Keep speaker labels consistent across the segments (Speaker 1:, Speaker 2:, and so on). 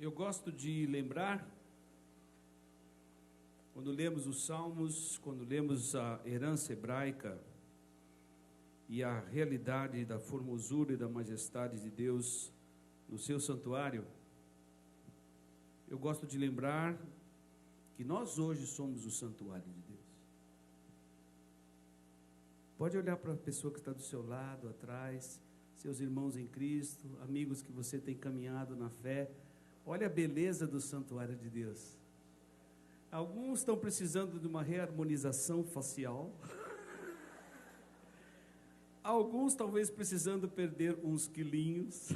Speaker 1: Eu gosto de lembrar, quando lemos os Salmos, quando lemos a herança hebraica e a realidade da formosura e da majestade de Deus no seu santuário, eu gosto de lembrar que nós hoje somos o santuário de Deus. Pode olhar para a pessoa que está do seu lado, atrás, seus irmãos em Cristo, amigos que você tem caminhado na fé. Olha a beleza do santuário de Deus. Alguns estão precisando de uma reharmonização facial. Alguns talvez precisando perder uns quilinhos.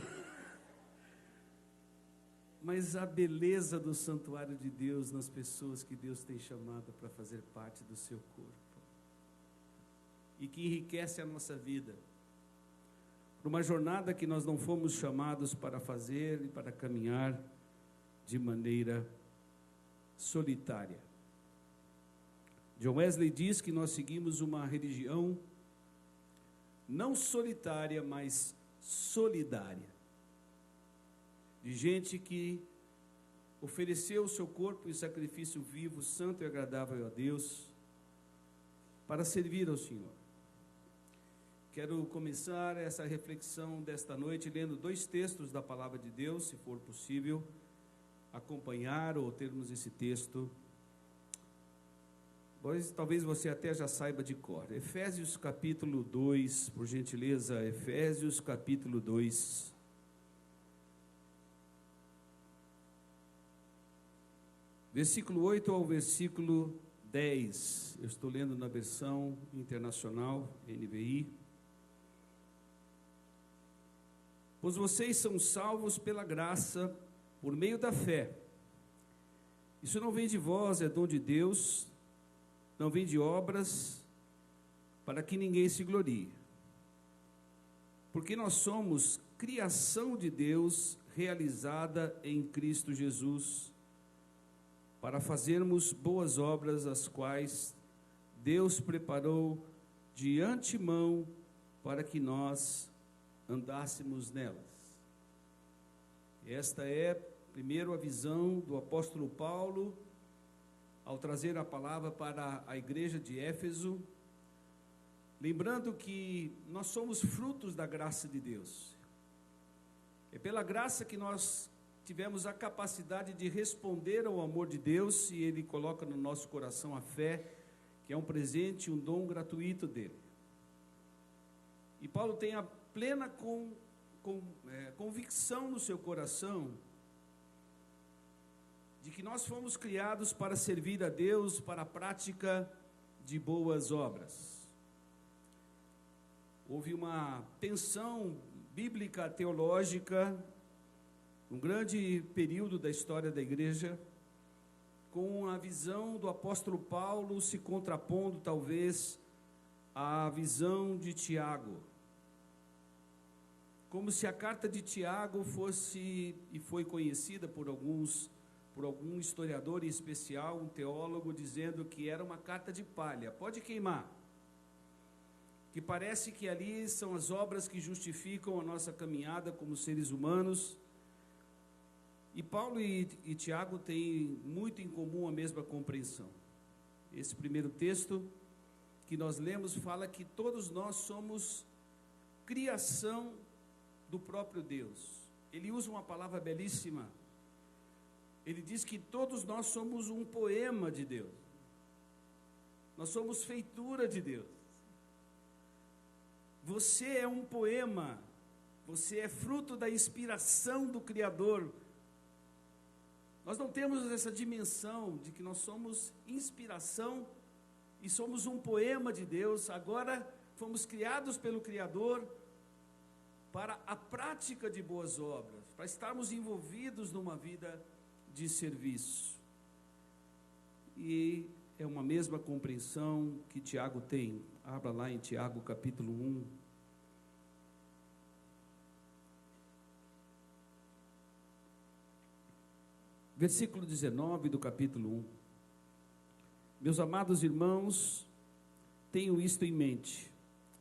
Speaker 1: Mas a beleza do santuário de Deus nas pessoas que Deus tem chamado para fazer parte do seu corpo. E que enriquece a nossa vida. Por uma jornada que nós não fomos chamados para fazer e para caminhar de maneira solitária. John Wesley diz que nós seguimos uma religião não solitária, mas solidária. De gente que ofereceu o seu corpo em sacrifício vivo, santo e agradável a Deus, para servir ao Senhor. Quero começar essa reflexão desta noite lendo 2 textos da Palavra de Deus, se for possível acompanhar ou termos esse texto. Pois talvez você até já saiba de cor. Efésios capítulo 2, por gentileza, Efésios capítulo 2. Versículo 8 ao versículo 10. Eu estou lendo na versão internacional, NVI. Pois vocês são salvos pela graça, por meio da fé. Isso não vem de vós, é dom de Deus, não vem de obras, para que ninguém se glorie. Porque nós somos criação de Deus, realizada em Cristo Jesus, para fazermos boas obras, as quais Deus preparou de antemão para que nós andássemos nelas. Esta é, primeiro, a visão do apóstolo Paulo, ao trazer a palavra para a igreja de Éfeso, lembrando que nós somos frutos da graça de Deus. É pela graça que nós tivemos a capacidade de responder ao amor de Deus, e Ele coloca no nosso coração a fé, que é um presente, um dom gratuito dEle. E Paulo tem a plena convicção no seu coração de que nós fomos criados para servir a Deus, para a prática de boas obras. Houve uma tensão bíblica, teológica, um grande período da história da igreja, com a visão do apóstolo Paulo se contrapondo, talvez, à visão de Tiago. Como se a carta de Tiago fosse, e foi conhecida por algum historiador em especial, um teólogo, dizendo que era uma carta de palha, pode queimar, que parece que ali são as obras que justificam a nossa caminhada como seres humanos. E Paulo e Tiago têm muito em comum a mesma compreensão. Esse primeiro texto que nós lemos fala que todos nós somos criação do próprio Deus. Ele usa uma palavra belíssima. Ele diz que todos nós somos um poema de Deus. Nós somos feitura de Deus. Você é um poema. Você é fruto da inspiração do Criador. Nós não temos essa dimensão de que nós somos inspiração e somos um poema de Deus. Agora fomos criados pelo Criador para a prática de boas obras, para estarmos envolvidos numa vida de serviço. E é uma mesma compreensão que Tiago tem. Abra lá em Tiago capítulo 1. Versículo 19 do capítulo 1. Meus amados irmãos, tenham isto em mente.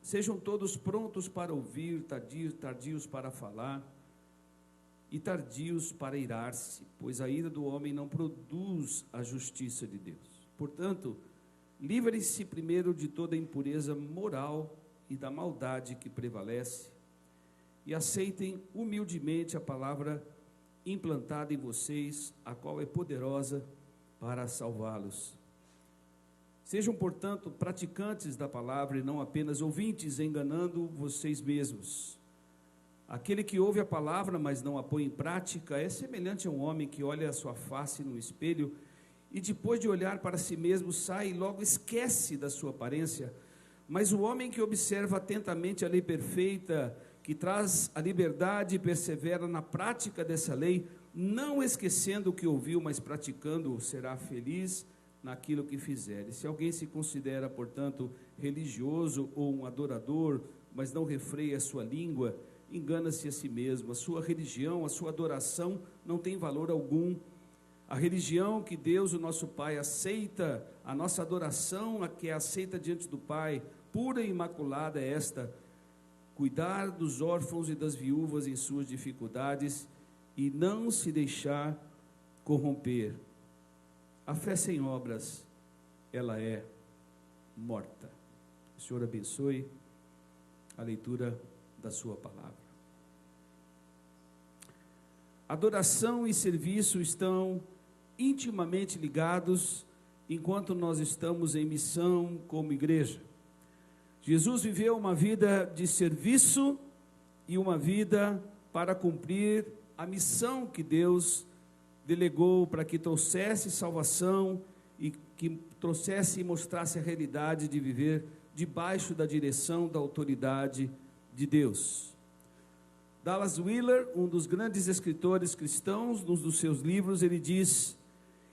Speaker 1: Sejam todos prontos para ouvir, tardios para falar, e tardios para irar-se, pois a ira do homem não produz a justiça de Deus. Portanto, livrem-se primeiro de toda impureza moral e da maldade que prevalece, e aceitem humildemente a palavra implantada em vocês, a qual é poderosa para salvá-los. Sejam, portanto, praticantes da palavra e não apenas ouvintes, enganando vocês mesmos. Aquele que ouve a palavra, mas não a põe em prática, é semelhante a um homem que olha a sua face no espelho e depois de olhar para si mesmo sai e logo esquece da sua aparência. Mas o homem que observa atentamente a lei perfeita, que traz a liberdade e persevera na prática dessa lei, não esquecendo o que ouviu, mas praticando, será feliz naquilo que fizer. E se alguém se considera, portanto, religioso ou um adorador, mas não refreia a sua língua, engana-se a si mesmo. A sua religião, a sua adoração não tem valor algum. A religião que Deus, o nosso Pai, aceita, a nossa adoração, a que é aceita diante do Pai, pura e imaculada é esta: cuidar dos órfãos e das viúvas em suas dificuldades e não se deixar corromper. A fé sem obras, ela é morta. O Senhor abençoe a leitura da sua palavra. Adoração e serviço estão intimamente ligados enquanto nós estamos em missão como igreja. Jesus viveu uma vida de serviço e uma vida para cumprir a missão que Deus delegou para que trouxesse salvação e que trouxesse e mostrasse a realidade de viver debaixo da direção da autoridade de Deus. Dallas Willard, um dos grandes escritores cristãos, num dos seus livros, ele diz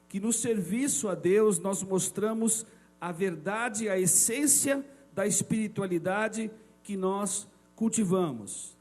Speaker 1: que no serviço a Deus nós mostramos a verdade, a essência da espiritualidade que nós cultivamos.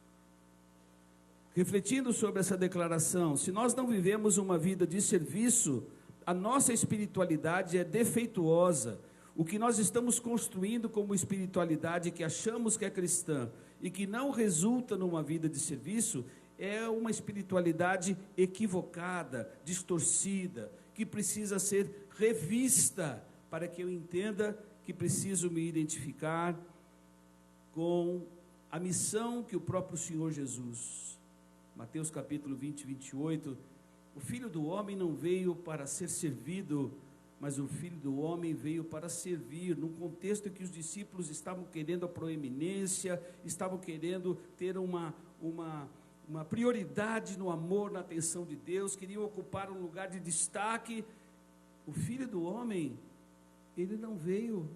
Speaker 1: Refletindo sobre essa declaração, se nós não vivemos uma vida de serviço, a nossa espiritualidade é defeituosa. O que nós estamos construindo como espiritualidade que achamos que é cristã e que não resulta numa vida de serviço, é uma espiritualidade equivocada, distorcida, que precisa ser revista para que eu entenda que preciso me identificar com a missão que o próprio Senhor Jesus, Mateus capítulo 20, 28, o Filho do Homem não veio para ser servido, mas o Filho do Homem veio para servir, num contexto em que os discípulos estavam querendo a proeminência, estavam querendo ter uma prioridade no amor, na atenção de Deus, queriam ocupar um lugar de destaque. O Filho do Homem, ele não veio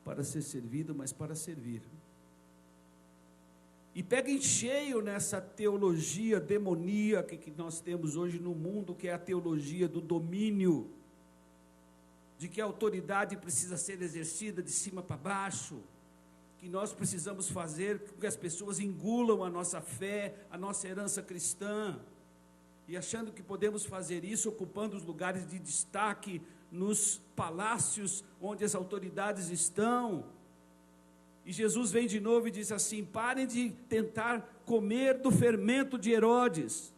Speaker 1: para ser servido, mas para servir. E pega em cheio nessa teologia demoníaca que nós temos hoje no mundo, que é a teologia do domínio, de que a autoridade precisa ser exercida de cima para baixo, que nós precisamos fazer com que as pessoas engulam a nossa fé, a nossa herança cristã, e achando que podemos fazer isso ocupando os lugares de destaque nos palácios onde as autoridades estão. E Jesus vem de novo e diz assim: parem de tentar comer do fermento de Herodes,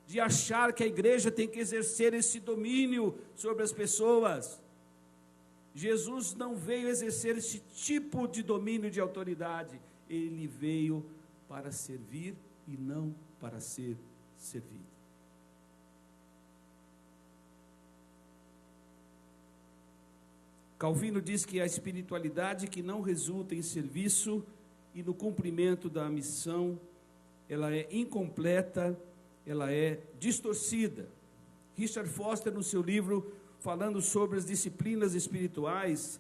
Speaker 1: de achar que a igreja tem que exercer esse domínio sobre as pessoas. Jesus não veio exercer esse tipo de domínio de autoridade, ele veio para servir e não para ser servido. Calvino diz que a espiritualidade que não resulta em serviço e no cumprimento da missão, ela é incompleta, ela é distorcida. Richard Foster, no seu livro, falando sobre as disciplinas espirituais,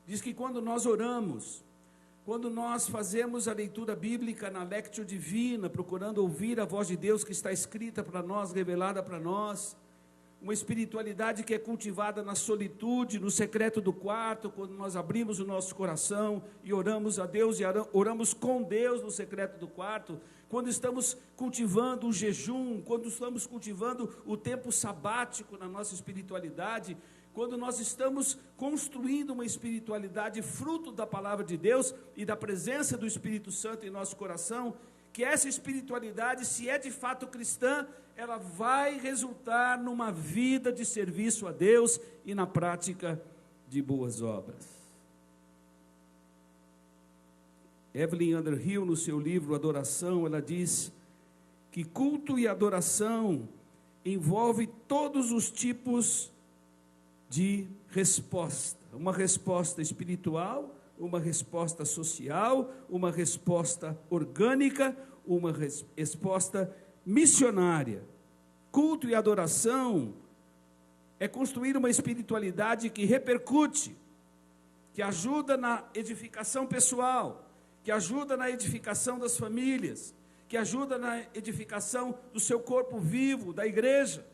Speaker 1: diz que quando nós oramos, quando nós fazemos a leitura bíblica na Lectio Divina, procurando ouvir a voz de Deus que está escrita para nós, revelada para nós, uma espiritualidade que é cultivada na solitude, no secreto do quarto, quando nós abrimos o nosso coração e oramos a Deus, e oramos com Deus no secreto do quarto, quando estamos cultivando o jejum, quando estamos cultivando o tempo sabático na nossa espiritualidade, quando nós estamos construindo uma espiritualidade fruto da palavra de Deus e da presença do Espírito Santo em nosso coração, que essa espiritualidade, se é de fato cristã, ela vai resultar numa vida de serviço a Deus e na prática de boas obras. Evelyn Underhill, no seu livro Adoração, ela diz que culto e adoração envolve todos os tipos de resposta. Uma resposta espiritual, uma resposta social, uma resposta orgânica, uma resposta missionária. Culto e adoração é construir uma espiritualidade que repercute, que ajuda na edificação pessoal, que ajuda na edificação das famílias, que ajuda na edificação do seu corpo vivo, da igreja,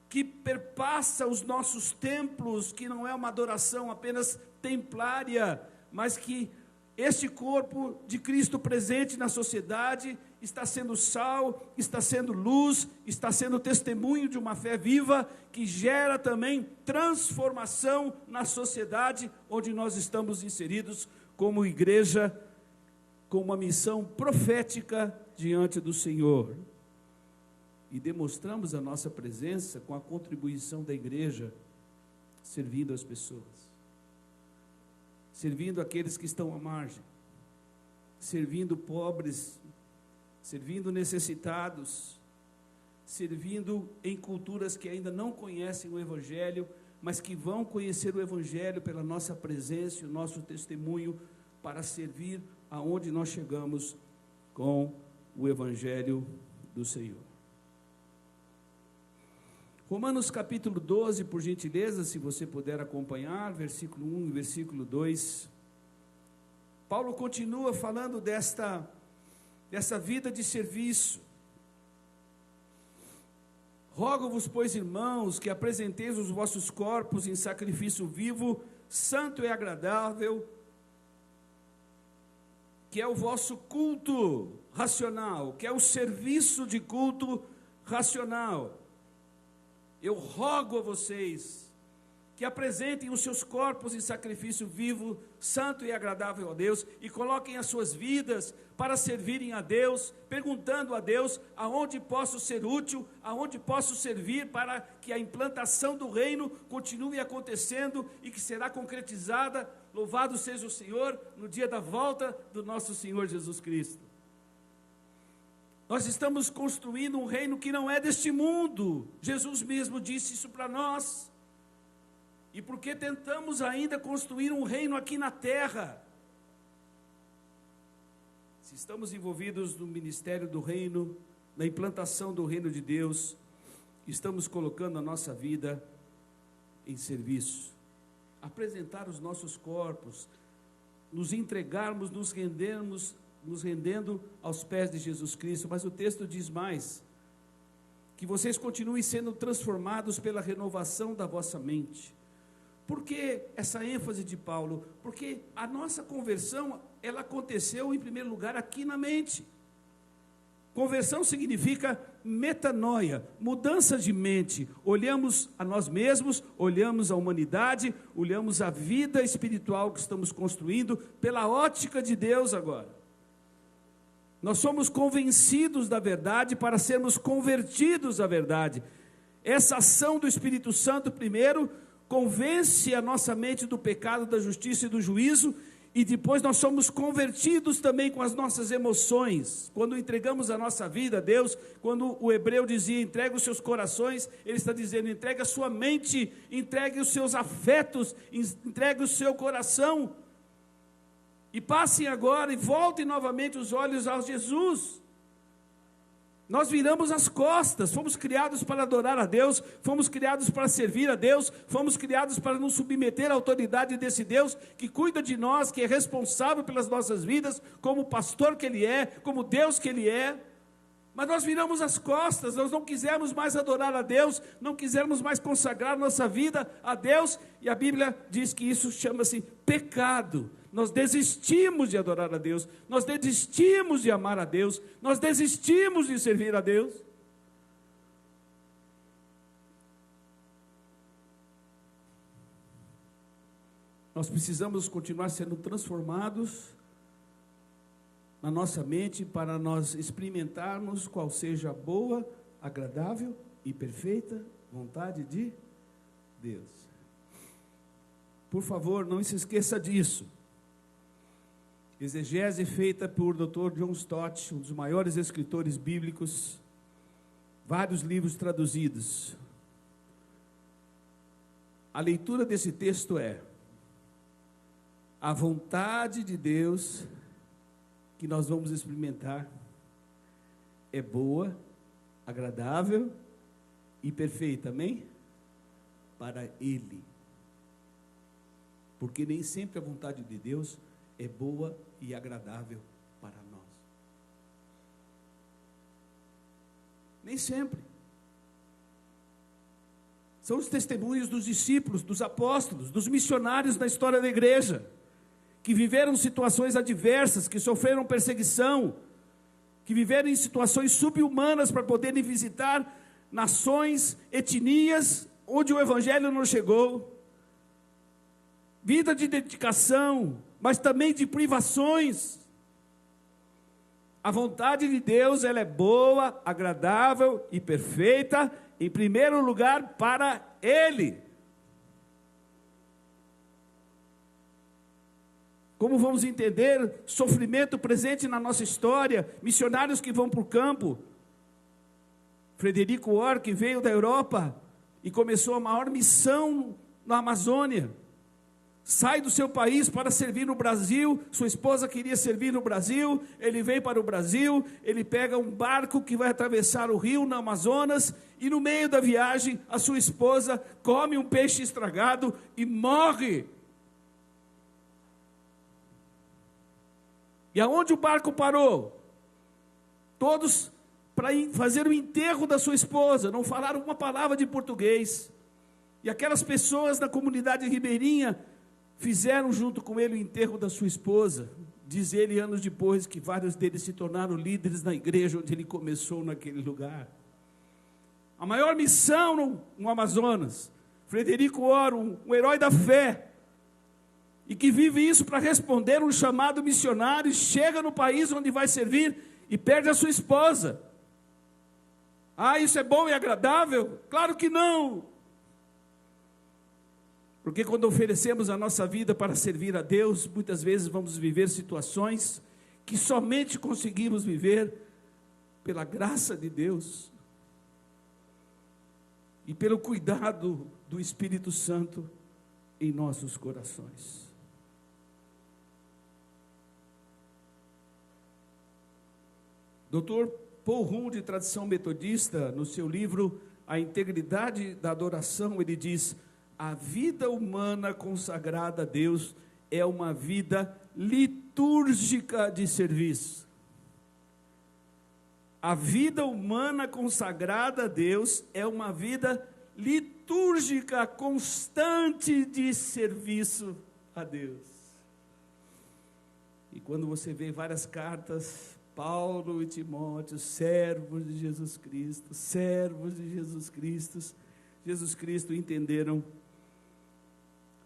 Speaker 1: que perpassa os nossos templos, que não é uma adoração apenas templária, mas que este corpo de Cristo presente na sociedade está sendo sal, está sendo luz, está sendo testemunho de uma fé viva, que gera também transformação na sociedade onde nós estamos inseridos como igreja, com uma missão profética diante do Senhor. E demonstramos a nossa presença com a contribuição da igreja, servindo as pessoas, servindo aqueles que estão à margem, servindo pobres, servindo necessitados, servindo em culturas que ainda não conhecem o Evangelho, mas que vão conhecer o Evangelho pela nossa presença e o nosso testemunho, para servir aonde nós chegamos com o Evangelho do Senhor. Romanos capítulo 12, por gentileza, se você puder acompanhar, versículo 1 e versículo 2. Paulo continua falando dessa vida de serviço. Rogo-vos, pois, irmãos, que apresenteis os vossos corpos em sacrifício vivo, santo e agradável, que é o vosso culto racional, que é o serviço de culto racional. Eu rogo a vocês que apresentem os seus corpos em sacrifício vivo, santo e agradável a Deus, e coloquem as suas vidas para servirem a Deus, perguntando a Deus aonde posso ser útil, aonde posso servir para que a implantação do reino continue acontecendo e que será concretizada, louvado seja o Senhor, no dia da volta do nosso Senhor Jesus Cristo. Nós estamos construindo um reino que não é deste mundo. Jesus mesmo disse isso para nós. E porque tentamos ainda construir um reino aqui na terra, se estamos envolvidos no ministério do reino, na implantação do reino de Deus, estamos colocando a nossa vida em serviço. Apresentar os nossos corpos, nos entregarmos, nos rendendo aos pés de Jesus Cristo. Mas o texto diz mais, que vocês continuem sendo transformados pela renovação da vossa mente. Por que essa ênfase de Paulo? Porque a nossa conversão, ela aconteceu em primeiro lugar aqui na mente. Conversão significa metanoia, mudança de mente. Olhamos a nós mesmos, olhamos a humanidade, olhamos a vida espiritual que estamos construindo pela ótica de Deus agora. Nós somos convencidos da verdade para sermos convertidos à verdade. Essa ação do Espírito Santo, primeiro, convence a nossa mente do pecado, da justiça e do juízo, e depois nós somos convertidos também com as nossas emoções. Quando entregamos a nossa vida a Deus, quando o hebreu dizia, entregue os seus corações, ele está dizendo, entregue a sua mente, entregue os seus afetos, entregue o seu coração, e passem agora e voltem novamente os olhos a Jesus. Nós viramos as costas, fomos criados para adorar a Deus, fomos criados para servir a Deus, fomos criados para nos submeter à autoridade desse Deus, que cuida de nós, que é responsável pelas nossas vidas, como pastor que Ele é, como Deus que Ele é. Mas nós viramos as costas, nós não quisemos mais adorar a Deus, não quisemos mais consagrar nossa vida a Deus, e a Bíblia diz que isso chama-se pecado. Nós desistimos de adorar a Deus, nós desistimos de amar a Deus, nós desistimos de servir a Deus. Nós precisamos continuar sendo transformados na nossa mente para nós experimentarmos qual seja a boa, agradável e perfeita vontade de Deus. Por favor, não se esqueça disso. Exegese feita por Dr. John Stott, um dos maiores escritores bíblicos, vários livros traduzidos. A leitura desse texto é: a vontade de Deus que nós vamos experimentar é boa, agradável e perfeita, amém? Para Ele. Porque nem sempre a vontade de Deus é boa e agradável para nós. Nem sempre. São os testemunhos dos discípulos, dos apóstolos, dos missionários na história da igreja, que viveram situações adversas, que sofreram perseguição, que viveram em situações subhumanas para poderem visitar nações, etnias, onde o evangelho não chegou. Vida de dedicação, mas também de privações. A vontade de Deus, ela é boa, agradável e perfeita, em primeiro lugar para Ele. Como vamos entender sofrimento presente na nossa história, missionários que vão para o campo. Frederico Orr, que veio da Europa e começou a maior missão na Amazônia. Sai do seu país para servir no Brasil, sua esposa queria servir no Brasil, ele vem para o Brasil, ele pega um barco que vai atravessar o rio no Amazonas, e no meio da viagem, a sua esposa come um peixe estragado e morre. E aonde o barco parou? Todos para fazer o enterro da sua esposa, não falaram uma palavra de português. E aquelas pessoas da comunidade ribeirinha fizeram junto com ele o enterro da sua esposa. Diz ele, anos depois, que vários deles se tornaram líderes na igreja onde ele começou naquele lugar. A maior missão no Amazonas. Frederico Orr, um herói da fé, e que vive isso para responder um chamado missionário, chega no país onde vai servir e perde a sua esposa. Ah, isso é bom e agradável? Claro que não. Porque quando oferecemos a nossa vida para servir a Deus, muitas vezes vamos viver situações que somente conseguimos viver pela graça de Deus e pelo cuidado do Espírito Santo em nossos corações. Dr. Paul Rum, de tradição metodista, no seu livro A Integridade da Adoração, ele diz: a vida humana consagrada a Deus é uma vida litúrgica de serviço. A vida humana consagrada a Deus é uma vida litúrgica constante de serviço a Deus. E quando você vê várias cartas, Paulo e Timóteo, servos de Jesus Cristo, Jesus Cristo entenderam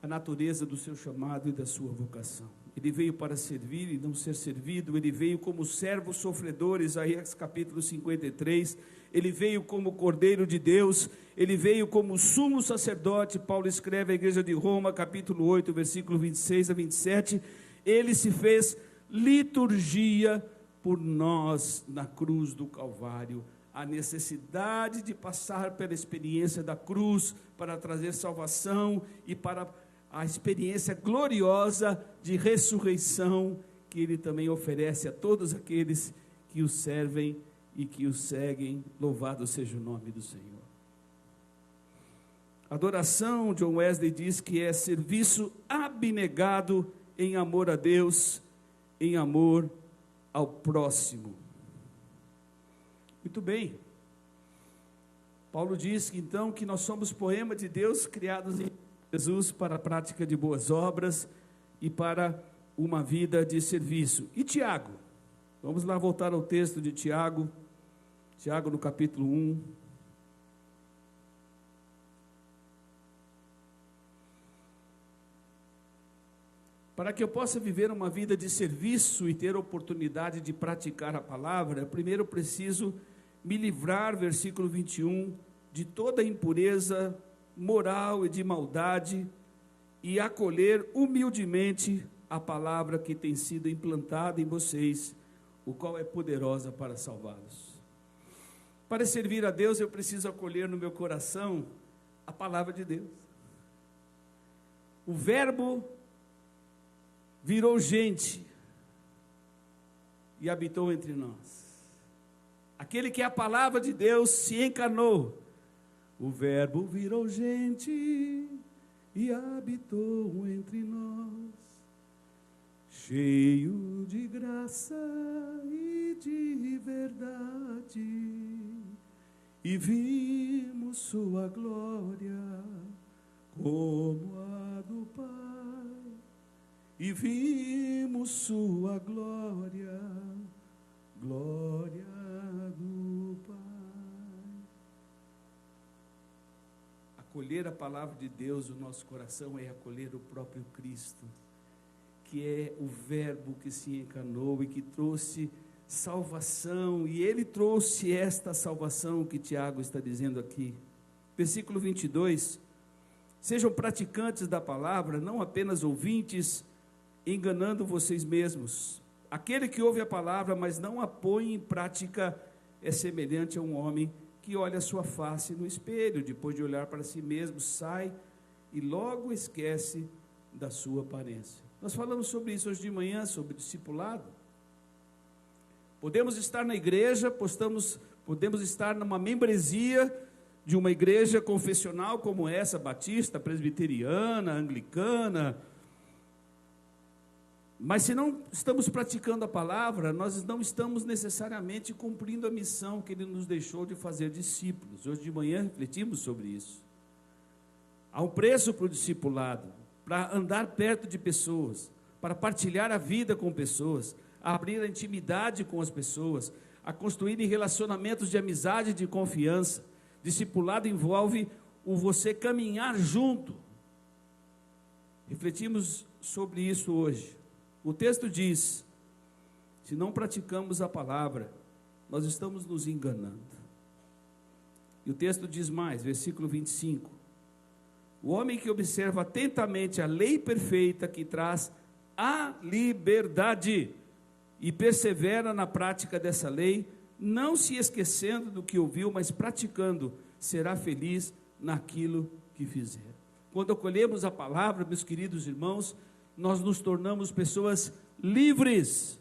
Speaker 1: a natureza do seu chamado e da sua vocação. Ele veio para servir e não ser servido, ele veio como servo sofredor, Isaías capítulo 53, ele veio como Cordeiro de Deus, ele veio como sumo sacerdote, Paulo escreve à igreja de Roma, capítulo 8, versículo 26 a 27, ele se fez liturgia por nós na cruz do Calvário. A necessidade de passar pela experiência da cruz para trazer salvação e para a experiência gloriosa de ressurreição que Ele também oferece a todos aqueles que o servem e que o seguem. Louvado seja o nome do Senhor. Adoração, John Wesley diz que é serviço abnegado em amor a Deus, em amor ao próximo. Muito bem. Paulo diz que então que nós somos poema de Deus, criados em Jesus para a prática de boas obras e para uma vida de serviço. E Tiago? Vamos lá voltar ao texto de Tiago. Tiago no capítulo 1. Para que eu possa viver uma vida de serviço e ter a oportunidade de praticar a palavra, primeiro eu preciso me livrar, versículo 21, de toda impureza moral e de maldade e acolher humildemente a palavra que tem sido implantada em vocês, o qual é poderosa para salvá-los. Para servir a Deus, eu preciso acolher no meu coração a palavra de Deus. O Verbo virou gente e habitou entre nós. Aquele que é a palavra de Deus se encarnou. O Verbo virou gente e habitou entre nós, cheio de graça e de verdade, e vimos sua glória como a do Pai, e vimos sua glória, glória do Pai. Acolher a palavra de Deus no nosso coração é acolher o próprio Cristo, que é o Verbo que se encarnou e que trouxe salvação, e Ele trouxe esta salvação que Tiago está dizendo aqui. Versículo 22, sejam praticantes da palavra, não apenas ouvintes, enganando vocês mesmos. Aquele que ouve a palavra, mas não a põe em prática, é semelhante a um homem que olha a sua face no espelho, depois de olhar para si mesmo, sai e logo esquece da sua aparência. Nós falamos sobre isso hoje de manhã, sobre discipulado. Podemos estar na igreja, podemos estar numa membresia de uma igreja confessional como essa, batista, presbiteriana, anglicana, mas se não estamos praticando a palavra, nós não estamos necessariamente cumprindo a missão que Ele nos deixou de fazer discípulos. Hoje de manhã refletimos sobre isso. Há um preço para o discipulado, para andar perto de pessoas, para partilhar a vida com pessoas, a abrir a intimidade com as pessoas, a construir relacionamentos de amizade e de confiança. Discipulado envolve o você caminhar junto. Refletimos sobre isso hoje. O texto diz, se não praticamos a palavra, nós estamos nos enganando. E o texto diz mais, versículo 25, o homem que observa atentamente a lei perfeita que traz a liberdade e persevera na prática dessa lei, não se esquecendo do que ouviu, mas praticando, será feliz naquilo que fizer. Quando acolhemos a palavra, meus queridos irmãos, nós nos tornamos pessoas livres.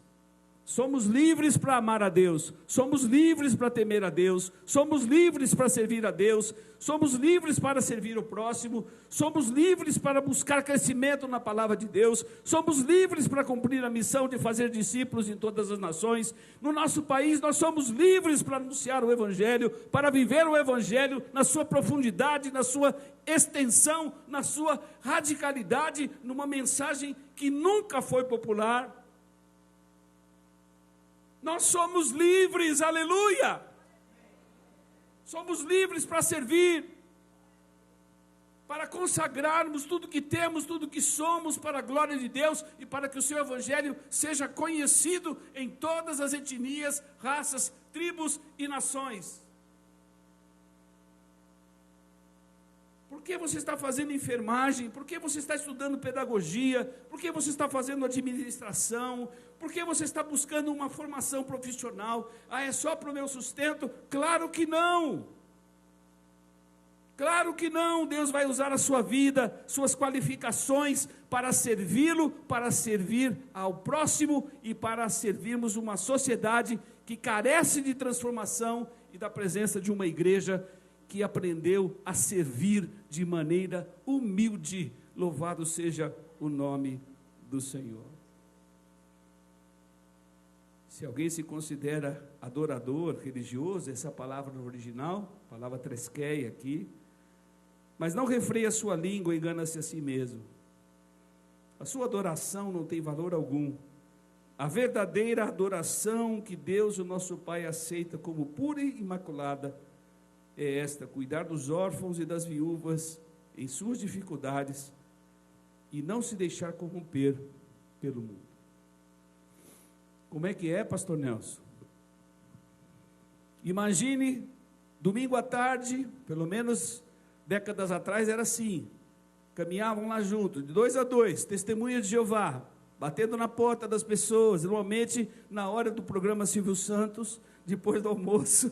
Speaker 1: Somos livres para amar a Deus, somos livres para temer a Deus, somos livres para servir a Deus, somos livres para servir o próximo, somos livres para buscar crescimento na palavra de Deus, somos livres para cumprir a missão de fazer discípulos em todas as nações. No nosso país nós somos livres para anunciar o Evangelho, para viver o Evangelho na sua profundidade, na sua extensão, na sua radicalidade, numa mensagem que nunca foi popular. Nós somos livres, aleluia! Somos livres para servir, para consagrarmos tudo que temos, tudo que somos para a glória de Deus e para que o seu Evangelho seja conhecido em todas as etnias, raças, tribos e nações. Por que você está fazendo enfermagem? Por que você está estudando pedagogia? Por que você está fazendo administração? Por que você está buscando uma formação profissional? Ah, é só para o meu sustento? Claro que não! Claro que não! Deus vai usar a sua vida, suas qualificações para servi-lo, para servir ao próximo e para servirmos uma sociedade que carece de transformação e da presença de uma igreja que aprendeu a servir de maneira humilde. Louvado seja o nome do Senhor. Se alguém se considera adorador religioso, essa palavra no original, palavra tresqueia aqui, mas não refreia a sua língua, engana-se a si mesmo. A sua adoração não tem valor algum. A verdadeira adoração que Deus, o nosso Pai, aceita como pura e imaculada é esta: cuidar dos órfãos e das viúvas em suas dificuldades e não se deixar corromper pelo mundo. Como é que é, pastor Nelson? Imagine, domingo à tarde, pelo menos décadas atrás era assim, caminhavam lá juntos, de 2 a 2, testemunhas de Jeová, batendo na porta das pessoas, normalmente na hora do programa Silvio Santos, depois do almoço.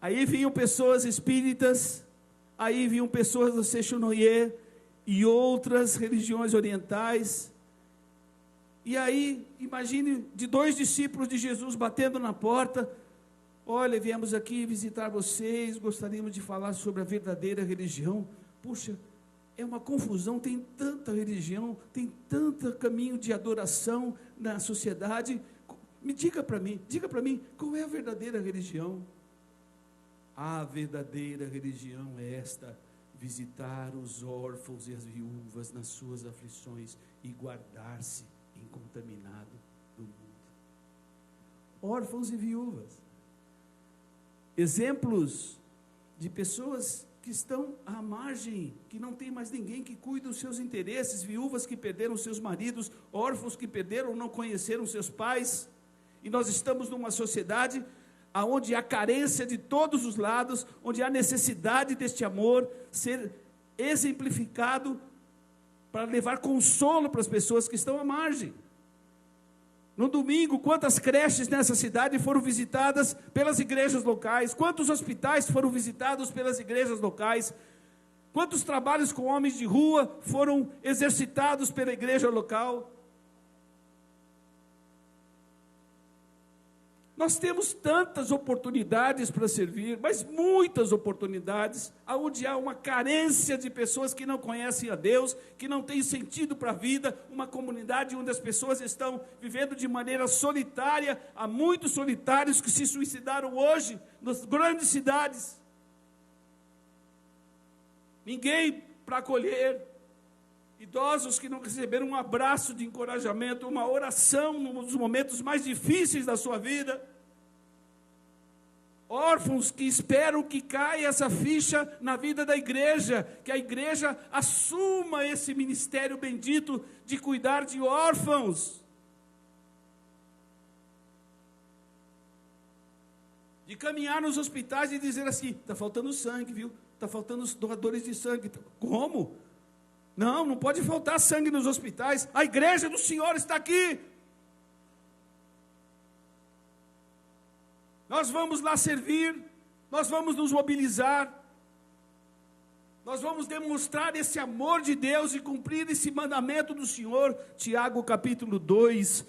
Speaker 1: Aí vinham pessoas espíritas, aí vinham pessoas do Sechonoye e outras religiões orientais. E aí, imagine, de 2 discípulos de Jesus batendo na porta: olha, viemos aqui visitar vocês, gostaríamos de falar sobre a verdadeira religião. Puxa, é uma confusão, tem tanta religião, tem tanto caminho de adoração na sociedade. Diga para mim, qual é a verdadeira religião? A verdadeira religião é esta: visitar os órfãos e as viúvas nas suas aflições e guardar-se incontaminado do mundo. Órfãos e viúvas, exemplos de pessoas que estão à margem, que não tem mais ninguém que cuide dos seus interesses, viúvas que perderam seus maridos, órfãos que perderam ou não conheceram seus pais. E nós estamos numa sociedade onde há carência de todos os lados, onde há necessidade deste amor ser exemplificado para levar consolo para as pessoas que estão à margem. No domingo, quantas creches nessa cidade foram visitadas pelas igrejas locais? Quantos hospitais foram visitados pelas igrejas locais? Quantos trabalhos com homens de rua foram exercitados pela igreja local? Nós temos tantas oportunidades para servir, mas muitas oportunidades, onde há uma carência de pessoas que não conhecem a Deus, que não têm sentido para a vida, uma comunidade onde as pessoas estão vivendo de maneira solitária. Há muitos solitários que se suicidaram hoje nas grandes cidades. Ninguém para acolher. Idosos que não receberam um abraço de encorajamento, uma oração nos momentos mais difíceis da sua vida. Órfãos que esperam que caia essa ficha na vida da igreja, que a igreja assuma esse ministério bendito de cuidar de órfãos. De caminhar nos hospitais e dizer assim: está faltando sangue, viu? Está faltando os doadores de sangue. Como? Não pode faltar sangue nos hospitais. A igreja do Senhor está aqui. Nós vamos lá servir, nós vamos nos mobilizar, nós vamos demonstrar esse amor de Deus e cumprir esse mandamento do Senhor. Tiago capítulo 2,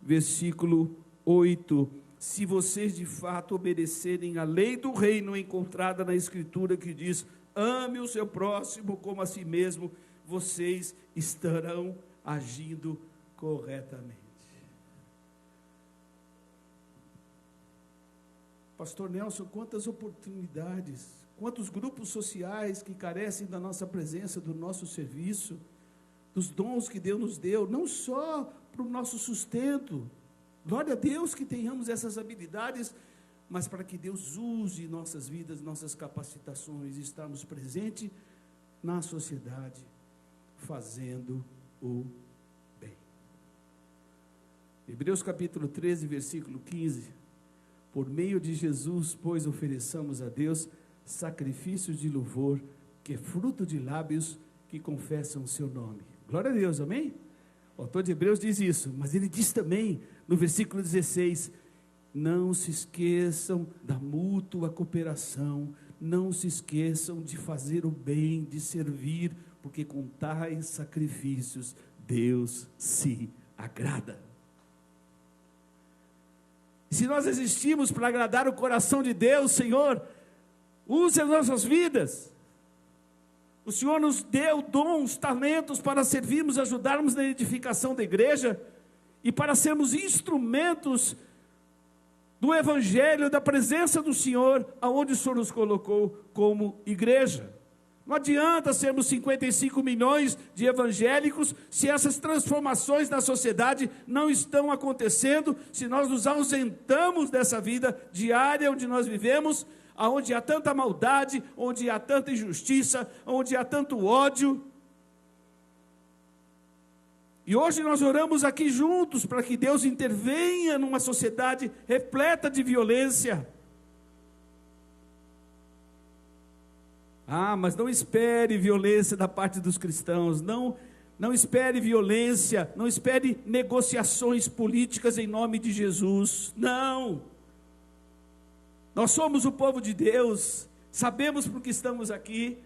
Speaker 1: versículo 8. Se vocês de fato obedecerem à lei do reino encontrada na Escritura, que diz: ame o seu próximo como a si mesmo, vocês estarão agindo corretamente. Pastor Nelson, quantas oportunidades, quantos grupos sociais que carecem da nossa presença, do nosso serviço, dos dons que Deus nos deu, não só para o nosso sustento. Glória a Deus que tenhamos essas habilidades, mas para que Deus use nossas vidas, nossas capacitações, e estarmos presentes na sociedade, fazendo o bem. Hebreus capítulo 13, versículo 15. Por meio de Jesus, pois, ofereçamos a Deus sacrifícios de louvor, que é fruto de lábios que confessam o seu nome. Glória a Deus, amém? O autor de Hebreus diz isso, mas ele diz também, no versículo 16, não se esqueçam da mútua cooperação, não se esqueçam de fazer o bem, de servir, porque com tais sacrifícios Deus se agrada. Se nós existimos para agradar o coração de Deus, Senhor, use as nossas vidas. O Senhor nos deu dons, talentos para servirmos, ajudarmos na edificação da igreja e para sermos instrumentos do Evangelho, da presença do Senhor, aonde o Senhor nos colocou como igreja. Não adianta sermos 55 milhões de evangélicos se essas transformações na sociedade não estão acontecendo, se nós nos ausentamos dessa vida diária onde nós vivemos, onde há tanta maldade, onde há tanta injustiça, onde há tanto ódio. E hoje nós oramos aqui juntos para que Deus intervenha numa sociedade repleta de violência. Mas não espere violência da parte dos cristãos, não espere violência, não espere negociações políticas em nome de Jesus, não. Nós somos o povo de Deus, sabemos por que estamos aqui,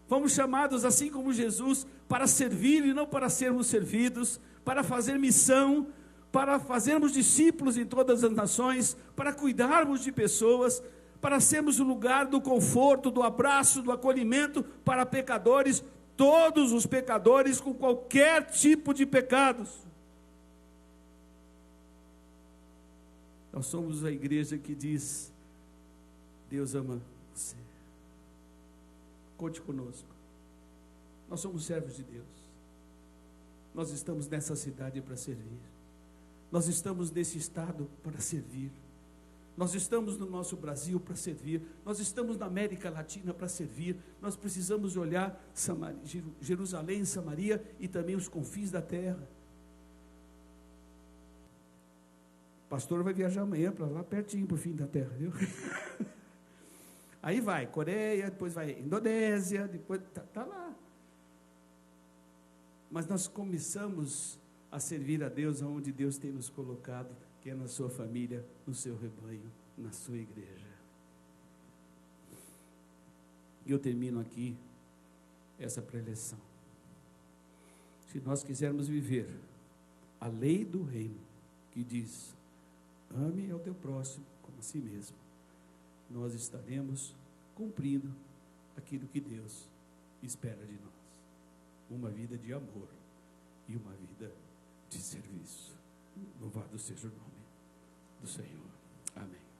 Speaker 1: fomos chamados assim como Jesus, para servir e não para sermos servidos, para fazer missão, para fazermos discípulos em todas as nações, para cuidarmos de pessoas, para sermos o lugar do conforto, do abraço, do acolhimento para pecadores, todos os pecadores com qualquer tipo de pecados. Nós somos a igreja que diz: Deus ama você. Conte conosco. Nós somos servos de Deus. Nós estamos nessa cidade para servir. Nós estamos nesse estado para servir. Nós estamos no nosso Brasil para servir. Nós estamos na América Latina para servir. Nós precisamos olhar Jerusalém, Samaria e também os confins da terra. O pastor vai viajar amanhã para lá pertinho, para o fim da terra, viu? Aí vai Coreia, depois vai Indonésia, depois está lá. Mas nós começamos a servir a Deus onde Deus tem nos colocado, que é na sua família, no seu rebanho, na sua igreja. E eu termino aqui essa preleção. Se nós quisermos viver a lei do reino, que diz: ame ao teu próximo como a si mesmo, nós estaremos cumprindo aquilo que Deus espera de nós. Uma vida de amor e uma vida de serviço. Louvado seja o nome do Senhor. Amém.